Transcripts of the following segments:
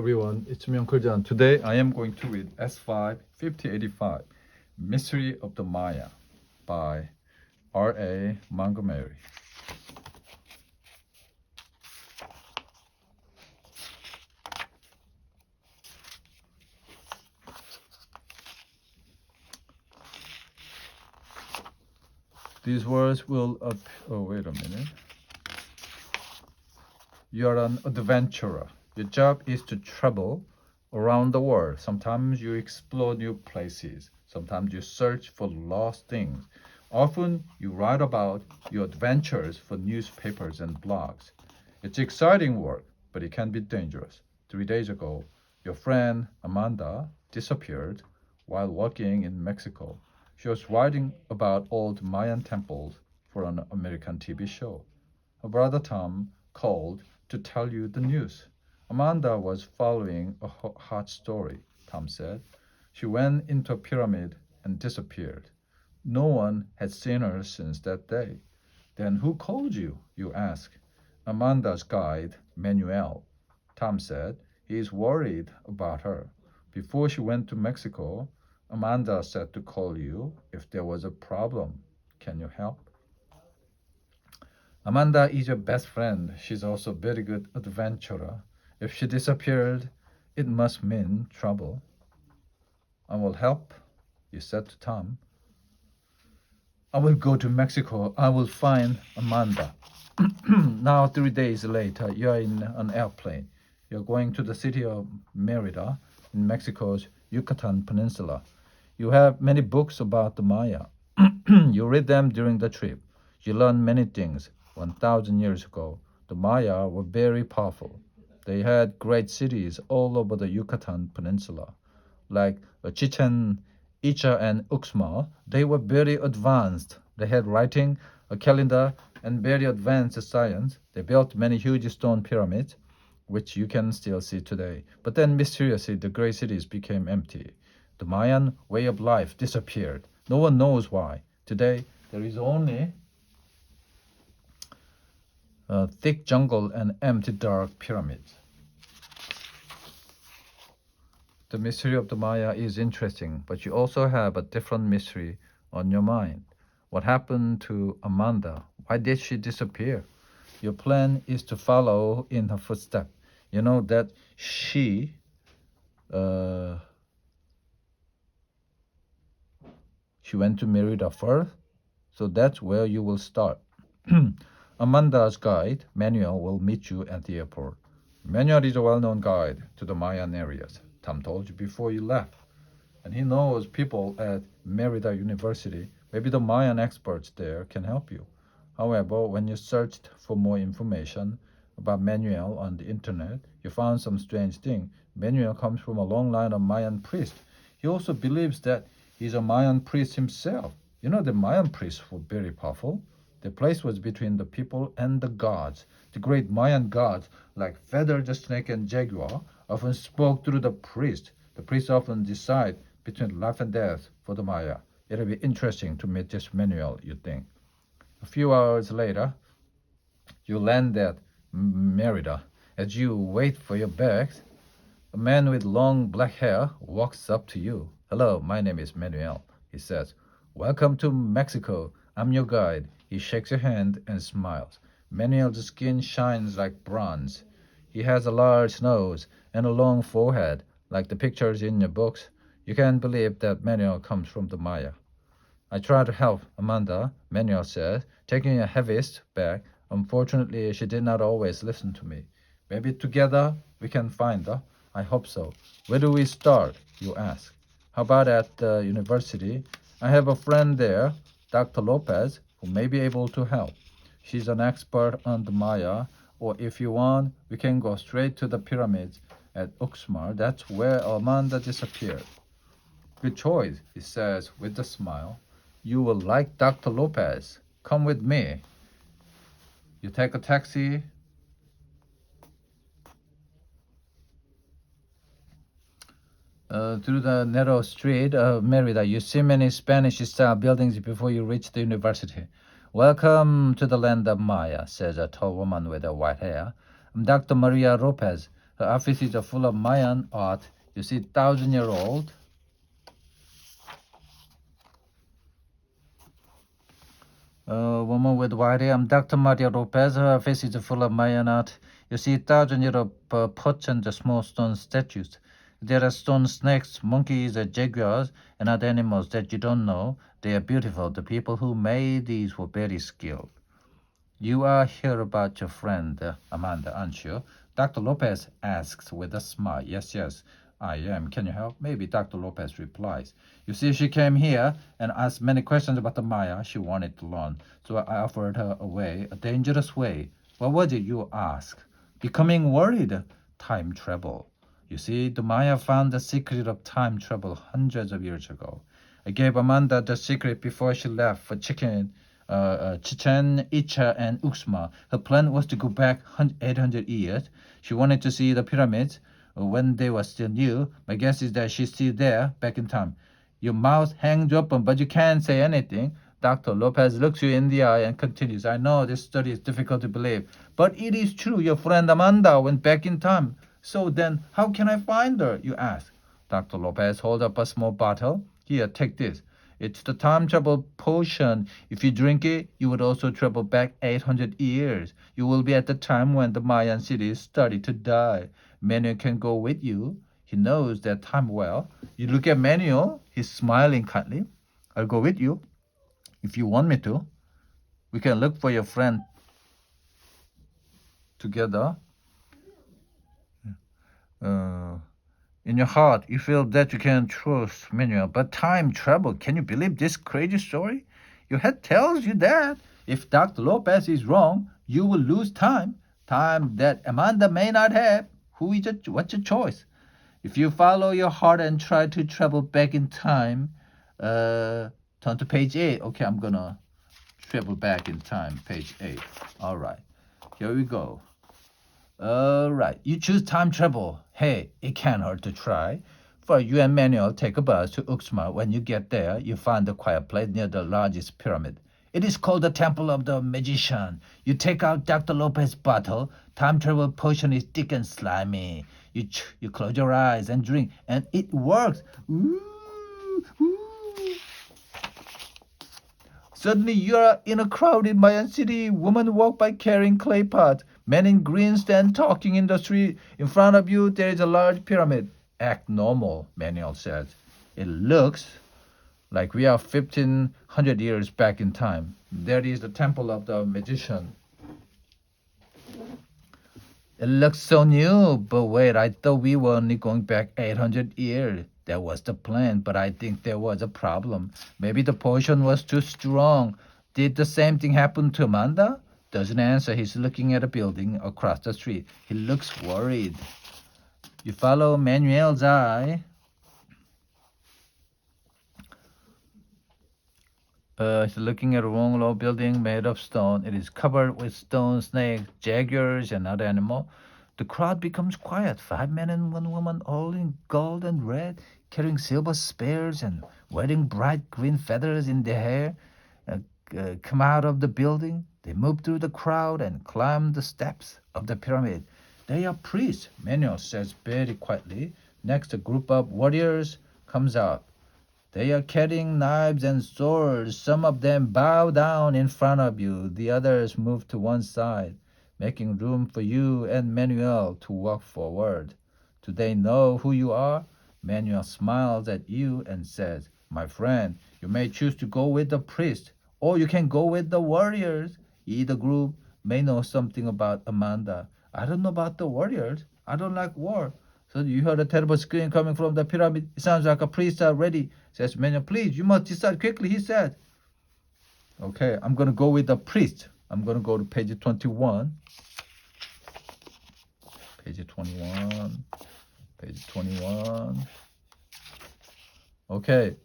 everyone, it's me Uncle John. Today I am going to read S5 5085 Mystery of the Maya by R.A. Montgomery. These words will oh wait a minute. You're an adventurer. Your job is to travel around the world. Sometimes you explore new places. Sometimes you search for lost things. Often you write about your adventures for newspapers and blogs. It's exciting work, but it can be dangerous. 3 days ago, your friend Amanda disappeared while walking in Mexico. She was writing about old Mayan temples for an American TV show. Her brother Tom called to tell you the news. Amanda was following a hot story, Tom said. She went into a pyramid and disappeared. No one had seen her since that day. Then who called you? You ask. Amanda's guide, Manuel. Tom said he is worried about her. Before she went to Mexico, Amanda said to call you if there was a problem. Can you help? Amanda is your best friend. She's also a very good adventurer. If she disappeared, it must mean trouble. I will help, you said to Tom. I will go to Mexico. I will find Amanda. Now, 3 days later, you are in an airplane. You're going to the city of Merida in Mexico's Yucatan Peninsula. You have many books about the Maya. You read them during the trip. You learn many things. 1,000 years ago, the Maya were very powerful. They had great cities all over the Yucatan Peninsula, like Chichen Itza and Uxmal. They were very advanced. They had writing, a calendar, and very advanced science. They built many huge stone pyramids, which you can still see today. But then mysteriously, the great cities became empty. The Mayan way of life disappeared. No one knows why. Today, there is only a thick jungle and empty dark pyramids. The mystery of the Maya is interesting, but you also have a different mystery on your mind. What happened to Amanda? Why did she disappear? Your plan is to follow in her footsteps. You know that she went to Merida first, so that's where you will start. Amanda's guide, Manuel, will meet you at the airport. Manuel is a well-known guide to the Mayan areas. Tom told you before you left. And he knows people at Merida University. Maybe the Mayan experts there can help you. However, when you searched for more information about Manuel on the internet, you found some strange thing. Manuel comes from a long line of Mayan priests. He also believes that he's a Mayan priest himself. You know, the Mayan priests were very powerful. The place was between the people and the gods. The great Mayan gods, like Feather, the snake, and jaguar, often spoke through the priest. The priest often decide between life and death for the Maya. It'll be interesting to meet this Manuel, you think. A few hours later, you land at Merida. As you wait for your bags, a man with long black hair walks up to you. Hello, my name is Manuel, he says. Welcome to Mexico. I'm your guide. He shakes your hand and smiles. Manuel's skin shines like bronze. He has a large nose and a long forehead, like the pictures in your books. You can't believe that Manuel comes from the Maya. I try to help Amanda, Manuel says, taking a heaviest bag. Unfortunately, she did not always listen to me. Maybe together we can find her. I hope so. Where do we start, you ask? How about at the university? I have a friend there, Dr. Lopez, who may be able to help. She's an expert on the Maya, or if you want, we can go straight to the pyramids at Uxmal. That's where Amanda disappeared. Good choice, he says with a smile. You will like Dr. Lopez. Come with me. You take a taxi through the narrow street of Merida. You see many Spanish-style buildings before you reach the university. Welcome to the land of Maya, says a tall woman with a white hair. I'm Dr. Maria Lopez. Her office is full of Mayan art. You see, 1,000-year-old. Woman with white hair. I'm Dr. Maria Lopez. Her face is full of Mayan art. You see, 1,000-year-old pots and the small stone statues. There are stone snakes, monkeys, jaguars, and other animals that you don't know. They are beautiful. The people who made these were very skilled. You are here about your friend, Amanda, aren't you? Dr. Lopez asks with a smile. Yes, yes, I am. Can you help? Maybe Dr. Lopez replies. You see, she came here and asked many questions about the Maya she wanted to learn. So I offered her a way, a dangerous way. What was it, you ask? Becoming worried. Time travel. You see, the Maya found the secret of time travel hundreds of years ago. I gave Amanda the secret before she left for Chichen Itza and Uxmal. Her plan was to go back 800 years. She wanted to see the pyramids when they were still new. My guess is that she's still there, back in time. Your mouth hangs open, but you can't say anything. Dr. Lopez looks you in the eye and continues, I know this story is difficult to believe, but it is true. Your friend Amanda went back in time. So then, how can I find her, you ask? Dr. Lopez holds up a small bottle. Here, take this. It's the time travel potion. If you drink it, you would also travel back 800 years. You will be at the time when the Mayan city started to die. Manuel can go with you. He knows that time well. You look at Manuel. He's smiling kindly. I'll go with you if you want me to. We can look for your friend together. In your heart, you feel that you can trust Manuel, but time travel, can you believe this crazy story? Your head tells you that if Dr. Lopez is wrong, you will lose time that Amanda may not have. What's your choice? If you follow your heart and try to travel back in time, turn to page 8. Okay, I'm gonna travel back in time, page 8. All right, here we go. All right, you choose time travel. Hey, it can't hurt to try. For you and Manuel, take a bus to Uxmal. When you get there, you find a quiet place near the largest pyramid. It is called the Temple of the Magician. You take out Dr. Lopez's bottle. Time travel potion is thick and slimy. You close your eyes and drink, and it works. Ooh, ooh. Suddenly, you are in a crowded Mayan city. Women walk by carrying clay pots. Men in green stand talking in the street. In front of you, there is a large pyramid. Act normal, Manuel says. It looks like we are 1,500 years back in time. There is the Temple of the Magician. It looks so new, but wait, I thought we were only going back 800 years. That was the plan, but I think there was a problem. Maybe the potion was too strong. Did the same thing happen to Amanda? Doesn't answer. He's looking at a building across the street. He looks worried. You follow Manuel's eye. He's looking at a long, low building made of stone. It is covered with stone snakes, jaguars, and other animals. The crowd becomes quiet. 5 men and 1 woman, all in gold and red, carrying silver spears and wearing bright green feathers in their hair, come out of the building. They move through the crowd and climb the steps of the pyramid. They are priests, Manuel says very quietly. Next, a group of warriors comes out. They are carrying knives and swords. Some of them bow down in front of you. The others move to one side, making room for you and Manuel to walk forward. Do they know who you are? Manuel smiles at you and says, my friend, you may choose to go with the priest, or you can go with the warriors. Either group may know something about Amanda. I don't know about the warriors. I don't like war. So you heard a terrible scream coming from the pyramid. It sounds like a priest already. Says Manuel, please, you must decide quickly, he said. Okay, I'm going to go with the priest. I'm going to go to page 21. Page 21. Page 21. Okay,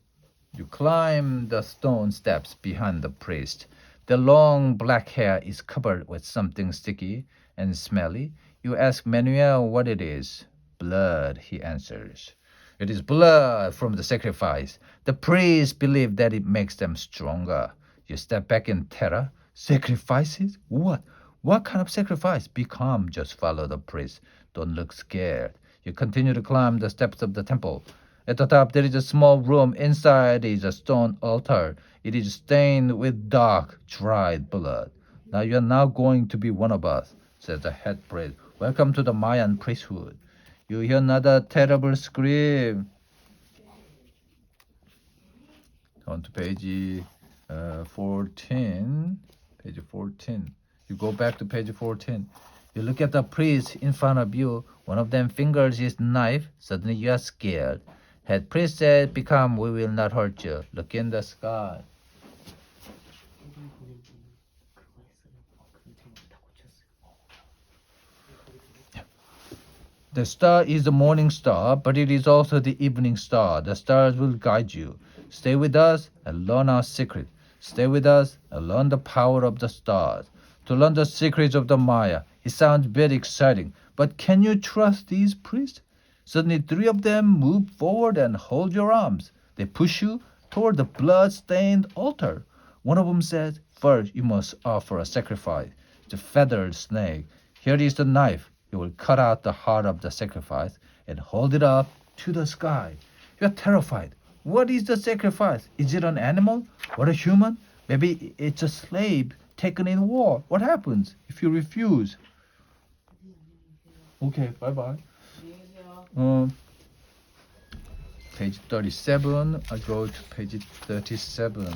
you climb the stone steps behind the priest. The long black hair is covered with something sticky and smelly. You ask Manuel what it is. Blood, he answers. It is blood from the sacrifice. The priests believe that it makes them stronger. You step back in terror. Sacrifices? What? What kind of sacrifice? Be calm, just follow the priest. Don't look scared. You continue to climb the steps of the temple. At the top, there is a small room. Inside is a stone altar. It is stained with dark, dried blood. Now you are now going to be one of us, says the head priest. Welcome to the Mayan priesthood. You hear another terrible scream. On to page 14. Page 14. You go back to page 14. You look at the priest in front of you. One of them fingers his knife. Suddenly you are scared. Head priest said, "Be calm, we will not hurt you. Look in the sky." The star is the morning star, but it is also the evening star. The stars will guide you. Stay with us and learn our secret. Stay with us and learn the power of the stars. To learn the secrets of the Maya. It sounds very exciting, but can you trust these priests? Suddenly 3 of them move forward and hold your arms. They push you toward the blood-stained altar. One of them says, "First you must offer a sacrifice, the feathered snake. Here is the knife. You will cut out the heart of the sacrifice and hold it up to the sky." You are terrified. What is the sacrifice? Is it an animal or a human? Maybe it's a slave taken in war. What happens if you refuse? Okay, bye-bye. Page 37. I go to page 37.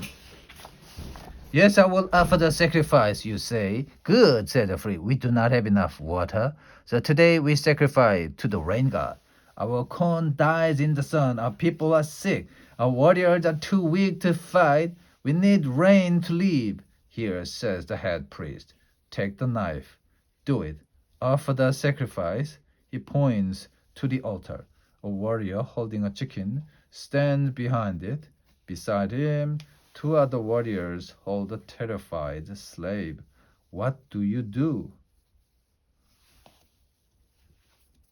"Yes, I will offer the sacrifice," you say. "Good," said the priest. "We do not have enough water, so today we sacrifice to the rain god. Our corn dies in the sun. Our people are sick. Our warriors are too weak to fight. We need rain to live." "Here," says the head priest. "Take the knife. Do it. Offer the sacrifice." He points to the altar. A warrior holding a chicken stands behind it. Beside him, 2 other warriors hold a terrified slave. What do you do?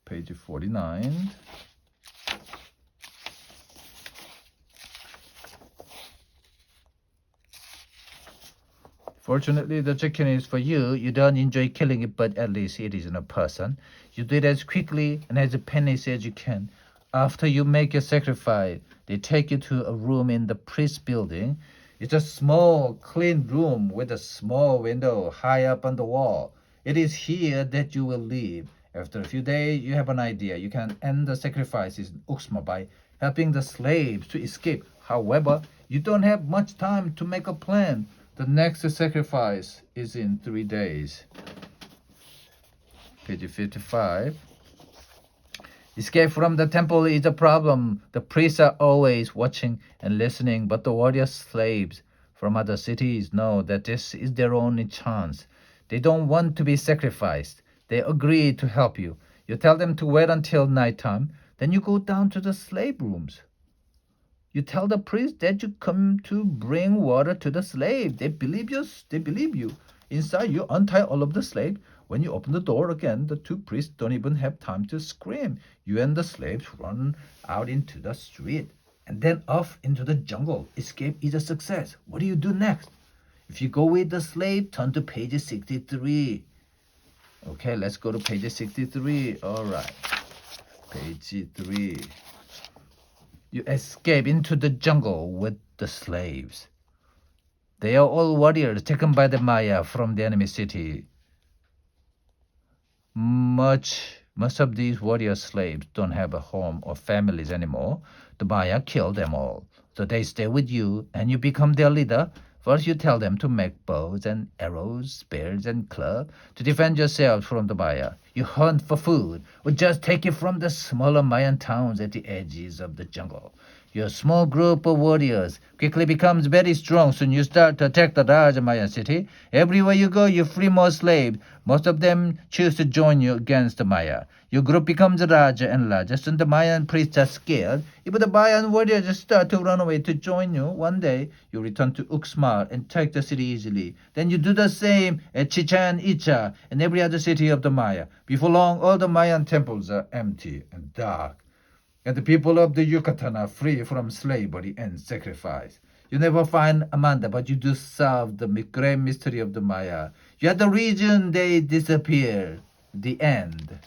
Page 49. "Fortunately, the chicken is for you. You don't enjoy killing it, but at least it isn't a person. You do it as quickly and as painlessly as you can. After you make your sacrifice, they take you to a room in the priest building. It's a small, clean room with a small window high up on the wall. It is here that you will live. After a few days, you have an idea. You can end the sacrifices in Uxmal by helping the slaves to escape. However, you don't have much time to make a plan. The next sacrifice is in 3 days. Page 55. "Escape from the temple is a problem. The priests are always watching and listening, but the warrior slaves from other cities know that this is their only chance. They don't want to be sacrificed. They agree to help you. You tell them to wait until nighttime. Then you go down to the slave rooms. You tell the priest that you come to bring water to the slave. They believe you. Inside, you untie all of the slaves. When you open the door again, the 2 priests don't even have time to scream. You and the slaves run out into the street and then off into the jungle. Escape is a success. What do you do next? If you go with the slave, turn to page 63. Okay, let's go to page 63. All right. Page 3. You escape into the jungle with the slaves. They are all warriors taken by the Maya from the enemy city. Most of these warrior slaves don't have a home or families anymore. The Maya killed them all. So they stay with you and you become their leader. First you tell them to make bows and arrows, spears and clubs to defend yourselves from the Maya. You hunt for food or just take it from the smaller Mayan towns at the edges of the jungle. Your small group of warriors quickly becomes very strong. Soon you start to attack the large Mayan city. Everywhere you go, you free more slaves. Most of them choose to join you against the Maya. Your group becomes larger and larger. Soon the Mayan priests are scared. Even the Mayan warriors start to run away to join you. One day, you return to Uxmal and take the city easily. Then you do the same at Chichen Itza and every other city of the Maya. Before long, all the Mayan temples are empty and dark. And the people of the Yucatan are free from slavery and sacrifice. You never find Amanda, but you do solve the great mystery of the Maya. You are the reason they disappear. The end.